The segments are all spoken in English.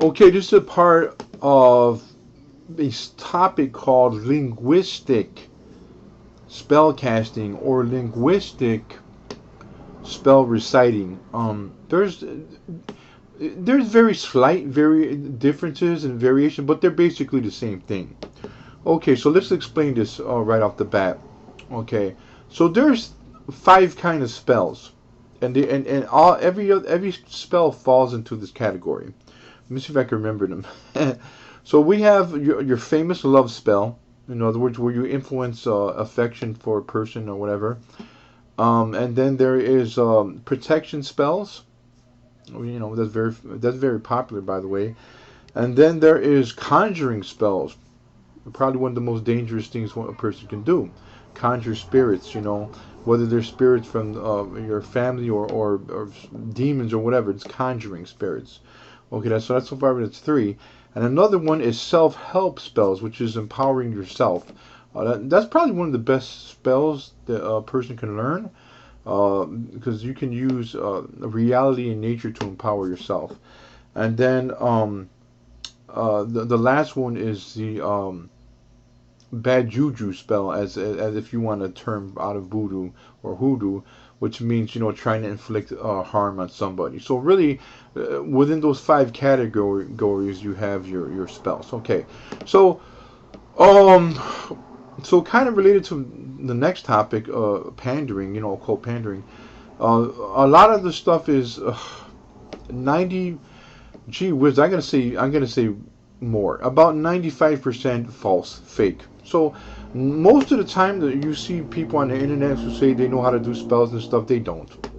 Okay, this is a part of a topic called linguistic spell casting or linguistic spell reciting. There's very slight differences and variation, but they're basically the same thing. Okay, so let's explain this right off the bat. Okay, so there's five kind of spells, and all every spell falls into this category. Let me see if I can remember them. So we have your famous love spell. In other words, where you influence affection for a person or whatever. And then there is protection spells. That's very popular, by the way. And then there is conjuring spells. Probably one of the most dangerous things a person can do. Conjure spirits. Whether they're spirits from your family or demons or whatever. It's conjuring spirits. Okay, that's so far. That's three. And another one is self-help spells, which is empowering yourself. That's probably one of the best spells that a person can learn, because you can use reality and nature to empower yourself. And then the last one is the bad juju spell, as if you want a term out of voodoo or hoodoo, which means trying to inflict harm on somebody. So really, within those five categories, you have your spells. Okay, so um, so kind of related to the next topic, pandering. Occult pandering. A lot of the stuff is 90. Gee whiz, I'm gonna say more. About 95% false, fake. So most of the time that you see people on the internet who say they know how to do spells and stuff, they don't.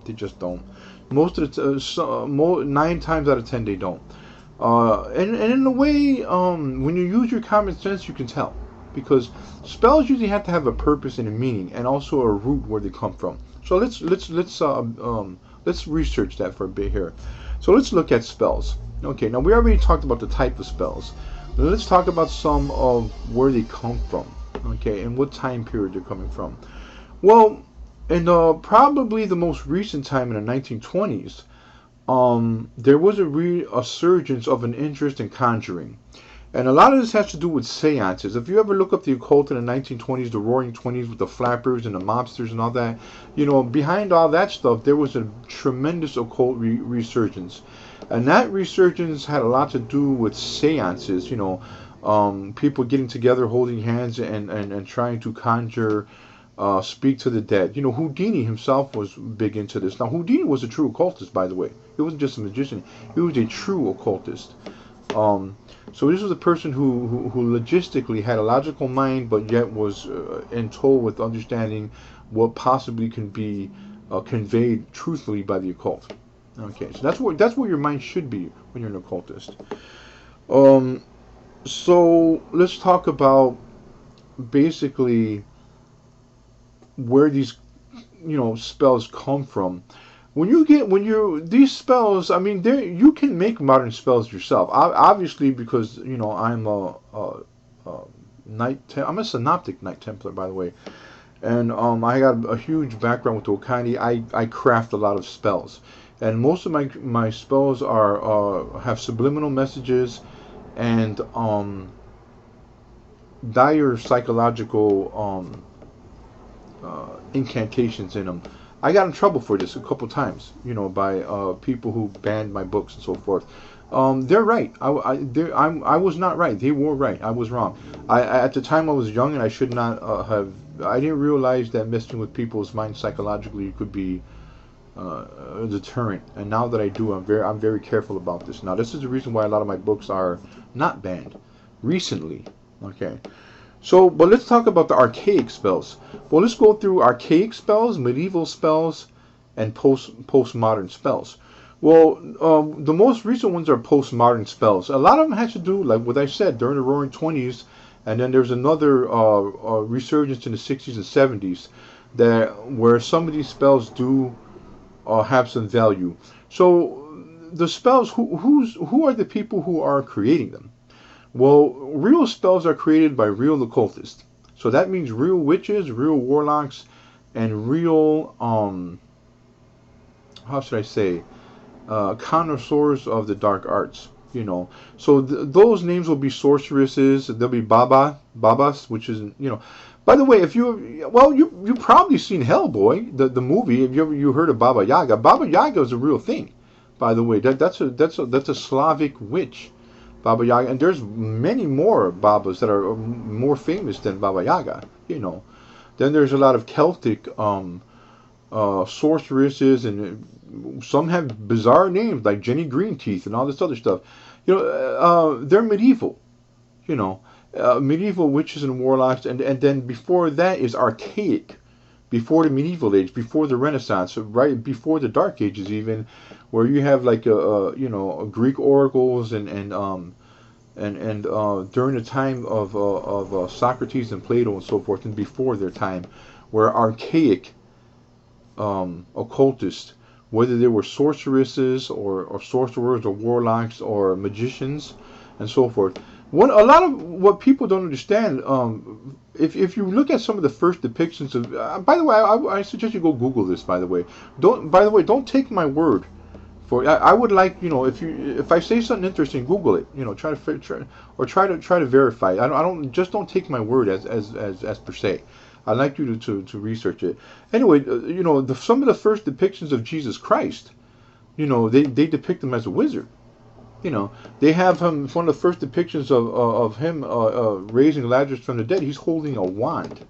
They just don't. Most of the 9 times out of 10 they don't. And in a way, when you use your common sense, you can tell, because spells usually have to have a purpose and a meaning, and also a root where they come from. So let's research that for a bit here. So let's look at spells. Okay, now we already talked about the type of spells. Now let's talk about some of where they come from. Okay, and what time period they're coming from. Well, in probably the most recent time in the 1920s, there was a resurgence of an interest in conjuring. And a lot of this has to do with seances. If you ever look up the occult in the 1920s, the roaring 20s with the flappers and the mobsters and all that, behind all that stuff, there was a tremendous occult resurgence. And that resurgence had a lot to do with seances, people getting together, holding hands, and trying to conjure, speak to the dead. Houdini himself was big into this. Now, Houdini was a true occultist, by the way. He wasn't just a magician. He was a true occultist. So this was a person who logistically had a logical mind, but yet was in tow with understanding what possibly can be conveyed truthfully by the occult. Okay, so that's where your mind should be when you're an occultist. Um, so let's talk about basically where these spells come from. When you these spells, I mean, you can make modern spells yourself. Obviously, because I'm a synoptic Knight Templar, by the way, and I got a huge background with Okani. I craft a lot of spells, and most of my spells are have subliminal messages and dire psychological incantations in them. I got in trouble for this a couple times, by people who banned my books and so forth. They're right. I was not right. They were right. I was wrong. At the time I was young and I should not have. I didn't realize that messing with people's minds psychologically could be a deterrent. And now that I do, I'm very careful about this. Now this is the reason why a lot of my books are not banned recently. Okay. So, but let's talk about the archaic spells. Well, let's go through archaic spells, medieval spells, and postmodern spells. Well, the most recent ones are postmodern spells. A lot of them has to do, like what I said, during the Roaring Twenties, and then there's another resurgence in the 60s and 70s where some of these spells do have some value. So, the spells, who are the people who are creating them? Well, real spells are created by real occultists. So that means real witches, real warlocks, and real, how should I say, connoisseurs of the dark arts. You know, so those names will be sorceresses. There'll be babas, which is, you know. By the way, if you, well, you probably seen Hellboy, the movie. Have you heard of Baba Yaga? Baba Yaga is a real thing. By the way, that's a Slavic witch, Baba Yaga, and there's many more Babas that are more famous than Baba Yaga. You know, then there's a lot of Celtic sorceresses, and some have bizarre names like Jenny Greenteeth and all this other stuff. You know, they're medieval. You know, medieval witches and warlocks, and then before that is archaic, before the medieval age, before the Renaissance, right before the Dark Ages, even, where you have like you know, Greek oracles and during the time of Socrates and Plato and so forth, and before their time, where archaic occultists, whether they were sorceresses or sorcerers or warlocks or magicians and so forth. A lot of what people don't understand, if you look at some of the first depictions of, by the way, I suggest you go Google this. Don't take my word for. I would like, you know, if I say something interesting, Google it. You know, try to verify it. Don't take my word as per se. I'd like you to research it. Anyway, you know, some of the first depictions of Jesus Christ, you know, they depict him as a wizard. You know, they have him, one of the first depictions of him raising Lazarus from the dead. He's holding a wand,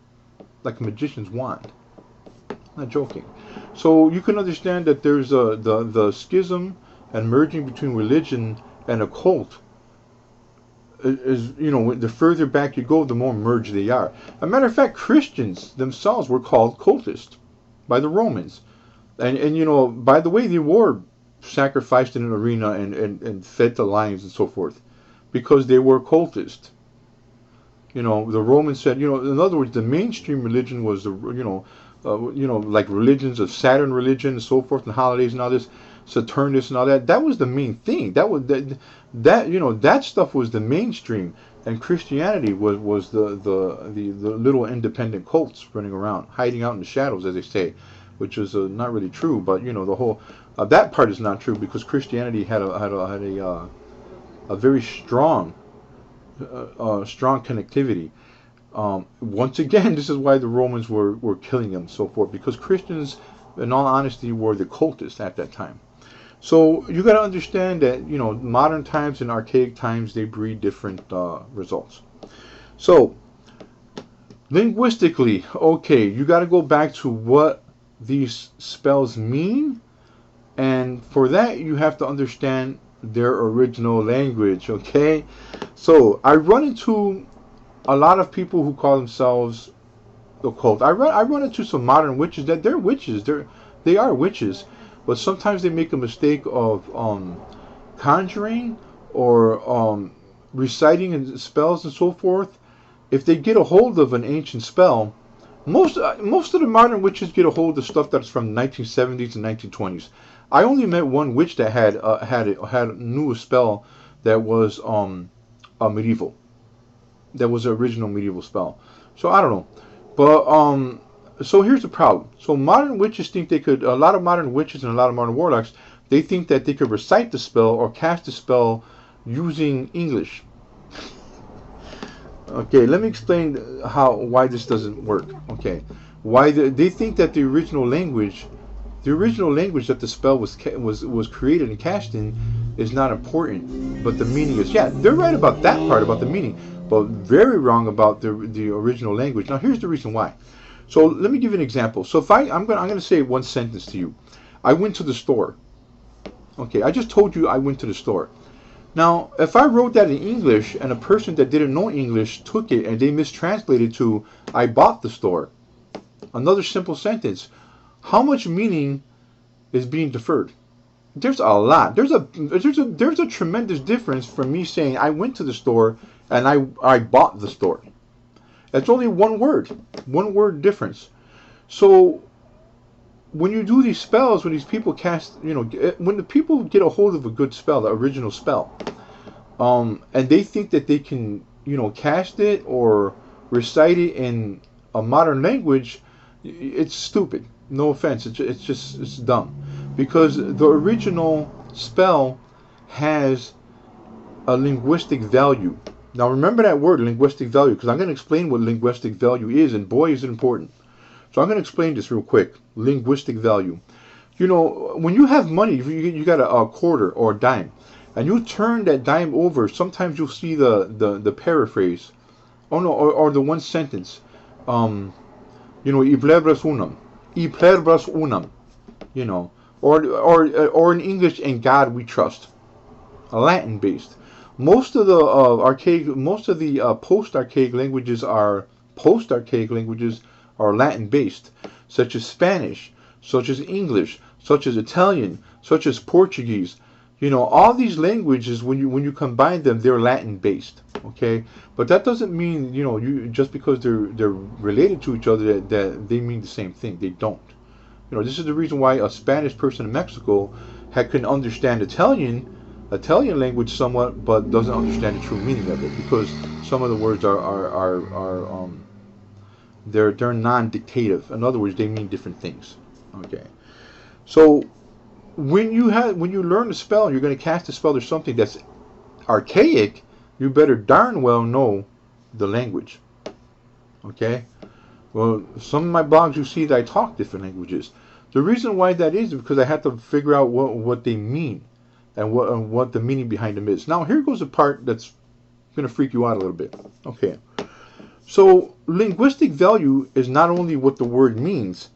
like a magician's wand. I'm not joking. So you can understand that there's the schism and merging between religion and occult is, you know, the further back you go, the more merged they are. As a matter of fact, Christians themselves were called cultists by the Romans. And you know, by the way, they were sacrificed in an arena and fed to lions and so forth, because they were cultists. You know, the Romans said, you know, in other words, the mainstream religion was like religions of Saturn religion and so forth, and holidays and all this, Saturnus and all that. That was the main thing. That you know, that stuff was the mainstream, and Christianity was the little independent cults running around, hiding out in the shadows, as they say, which is not really true. But you know, the whole that part is not true, because Christianity had a very strong connectivity. Once again, this is why the Romans were killing them and so forth, because Christians, in all honesty, were the cultists at that time. So you got to understand that, you know, modern times and archaic times, they breed different results. So linguistically, okay, you got to go back to what these spells mean, and for that you have to understand their original language. Okay, so I run into a lot of people who call themselves occult. I run into some modern witches that they're witches. They are witches, but sometimes they make a mistake of conjuring or reciting spells and so forth. If they get a hold of an ancient spell, most of the modern witches get a hold of stuff that's from the 1970s and 1920s. I only met one witch that knew a spell that was medieval. That was the original medieval spell. So I don't know, but so here's the problem. So modern witches think they could. A lot of modern witches and a lot of modern warlocks, they think that they could recite the spell or cast the spell using English. Okay, let me explain why this doesn't work. Okay, why they think that the original language that the spell was created and cast in is not important, but the meaning is. Yeah, they're right about that part, about the meaning, but very wrong about the original language. Now here's the reason why. So let me give you an example. So if I'm gonna say one sentence to you. I went to the store. Okay, I just told you I went to the store. Now, if I wrote that in English and a person that didn't know English took it and they mistranslated to I bought the store, another simple sentence, how much meaning is being deferred? There's a lot. There's a tremendous difference from me saying I went to the store and I bought the store. It's only one word difference. So when you do these spells, when these people cast, you know, when the people get a hold of a good spell, the original spell, and they think that they can, you know, cast it or recite it in a modern language, it's stupid. No offense, it's dumb, because the original spell has a linguistic value. Now remember that word, linguistic value, because I'm going to explain what linguistic value is, and boy is it important. So I'm going to explain this real quick. Linguistic value. You know, when you have money, you got a quarter or a dime, and you turn that dime over, sometimes you'll see the paraphrase. Oh no, or the one sentence. You know, y plebras unam. Y plebras unam. You know, or in English, in God we trust. Latin based. Most of the post-archaic languages are Latin based, such as Spanish, such as English, such as Italian, such as Portuguese. You know, all these languages, when you combine them, they're Latin based. Okay, but that doesn't mean, you know, you just because they're related to each other that they mean the same thing. They don't. You know, this is the reason why a Spanish person in Mexico can understand Italian language somewhat, but doesn't understand the true meaning of it, because some of the words are they're non-dictative. In other words, they mean different things. Okay, so when you learn to spell, you're going to cast a spell or something that's archaic, you better darn well know the language. Okay. Well, some of my blogs, you see that I talk different languages. The reason why that is because I have to figure out what they mean and what the meaning behind them is. Now, here goes the part that's going to freak you out a little bit. Okay. So, linguistic value is not only what the word means.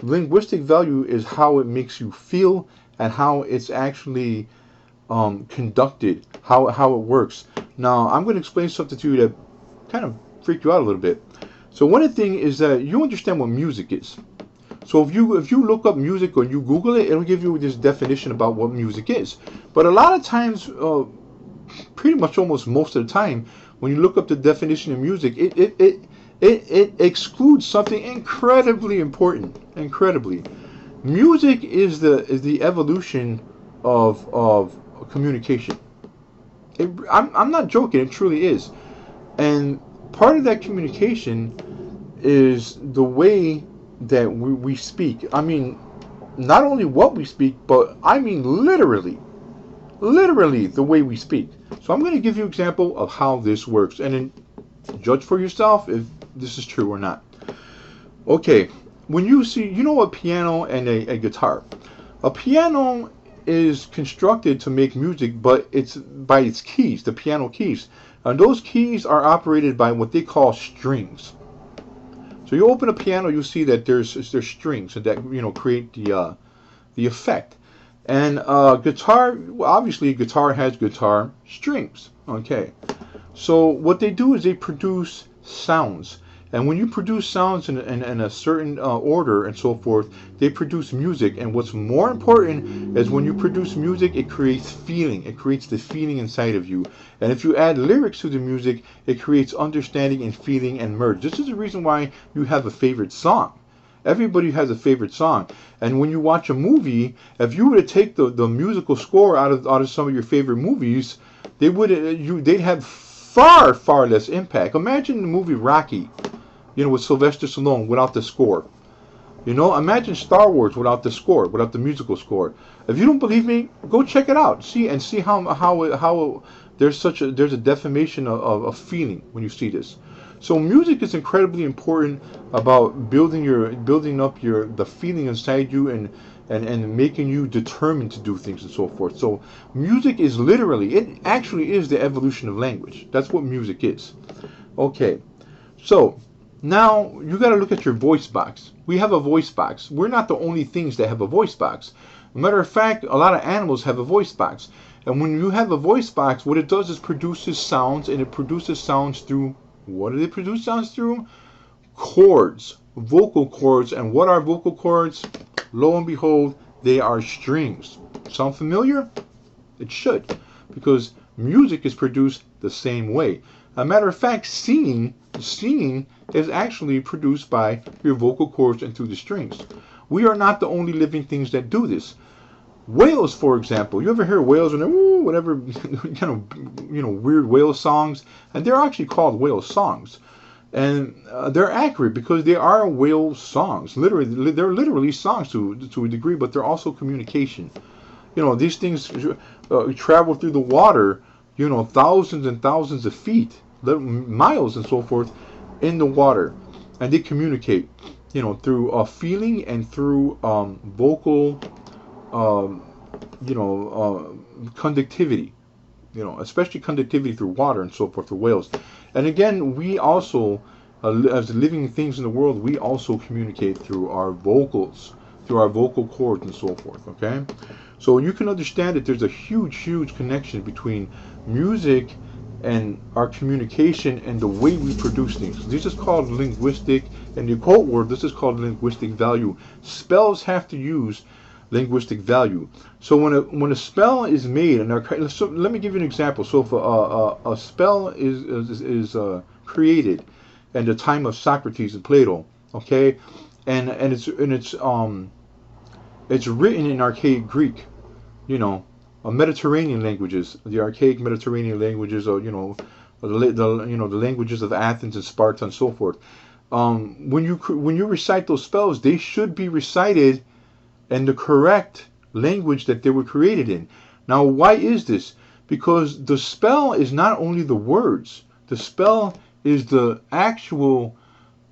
Linguistic value is how it makes you feel and how it's actually conducted, how it works. Now, I'm going to explain something to you that kind of freak you out a little bit. So one thing is that you understand what music is. So if you look up music or you Google it, it'll give you this definition about what music is. But a lot of times, pretty much almost most of the time, when you look up the definition of music, it excludes something incredibly important. Incredibly, music is the evolution of communication. I'm not joking. It truly is, and part of that communication is the way that we speak. I mean, not only what we speak, but I mean literally the way we speak. So I'm going to give you an example of how this works, and then judge for yourself if this is true or not. Okay, when you see, you know, a piano and a guitar. A piano is constructed to make music, but it's by its keys, the piano keys. And those keys are operated by what they call strings. So you open a piano, you see that there's strings that, you know, create the effect. And guitar, obviously, guitar has guitar strings. Okay, so what they do is they produce sounds. And when you produce sounds in a certain order and so forth, they produce music. And what's more important is when you produce music, it creates feeling. It creates the feeling inside of you. And if you add lyrics to the music, it creates understanding and feeling and merge. This is the reason why you have a favorite song. Everybody has a favorite song. And when you watch a movie, if you were to take the musical score out of some of your favorite movies, they'd have far less impact. Imagine the movie Rocky, you know, with Sylvester Stallone without the score. You know, imagine Star Wars without the score, without the musical score. If you don't believe me, go check it out. See how there's a defamation of feeling when you see this. So music is incredibly important about building up the feeling inside you and making you determined to do things and so forth. So music is it actually is the evolution of language. That's what music is. Okay, so now you got to look at your voice box. We have a voice box. We're not the only things that have a voice box. Matter of fact, a lot of animals have a voice box. And when you have a voice box, what it does is produces sounds, and it produces sounds through, what do they produce sounds through? Chords, vocal cords. And what are vocal cords? Lo and behold, they are strings. Sound familiar? It should, because music is produced the same way. As a matter of fact, singing is actually produced by your vocal cords and through the strings. We are not the only living things that do this. Whales, for example, you ever hear whales and whatever, weird whale songs, and they're actually called whale songs, and they're accurate because they are whale songs. Literally, they're literally songs to a degree, but they're also communication. You know, these things travel through the water thousands and thousands of feet, miles and so forth, in the water, and they communicate, through feeling and through vocal, um, conductivity, especially conductivity through water and so forth for whales. And again, we also, as living things in the world, we also communicate through our vocals, through our vocal cords and so forth. Okay, so you can understand that there's a huge, huge connection between music and our communication and the way we produce things. This is called linguistic, and the occult word, this is called linguistic value. Spells have to use linguistic value. So when a spell is made, and so let me give you an example. So if a spell is created in the time of Socrates and Plato, okay, and it's written in archaic Greek, Mediterranean languages, the archaic Mediterranean languages, or the languages of Athens and Sparta and so forth. When you recite those spells, they should be recited in the correct language that they were created in. Now, why is this? Because the spell is not only the words. The spell is the actual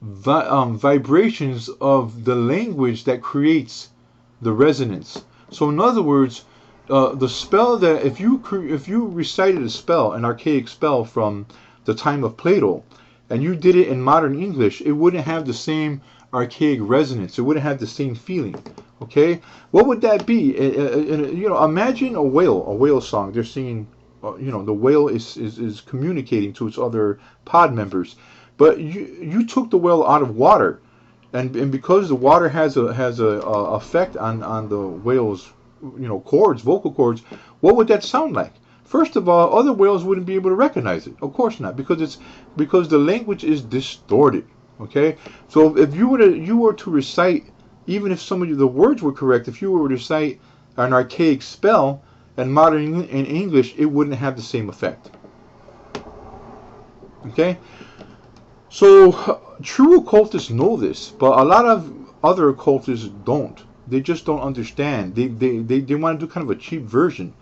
vibrations of the language that creates the resonance. So, in other words, the spell that if you recited a spell, an archaic spell from the time of Plato, and you did it in modern English, it wouldn't have the same archaic resonance. It wouldn't have the same feeling. Okay, what would that be? Imagine a whale song. They're singing. The whale is communicating to its other pod members, but you took the whale out of water, and because the water has a effect on the whale's cords, vocal cords. What would that sound like? First of all, other whales wouldn't be able to recognize it. Of course not, because the language is distorted. Okay, so if you were to recite, even if some of the words were correct, if you were to recite an archaic spell in modern in English, it wouldn't have the same effect. Okay, so true occultists know this, but a lot of other occultists don't. They just don't understand. They want to do kind of a cheap version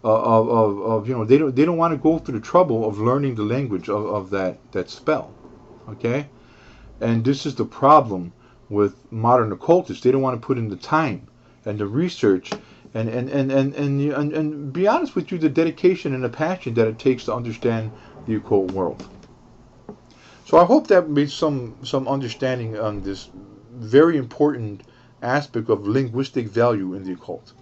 of they don't want to go through the trouble of learning the language of that spell. Okay, and this is the problem with modern occultists. They don't want to put in the time and the research and be honest with you, the dedication and the passion that it takes to understand the occult world. So I hope that made some understanding on this very important aspect of linguistic value in the occult.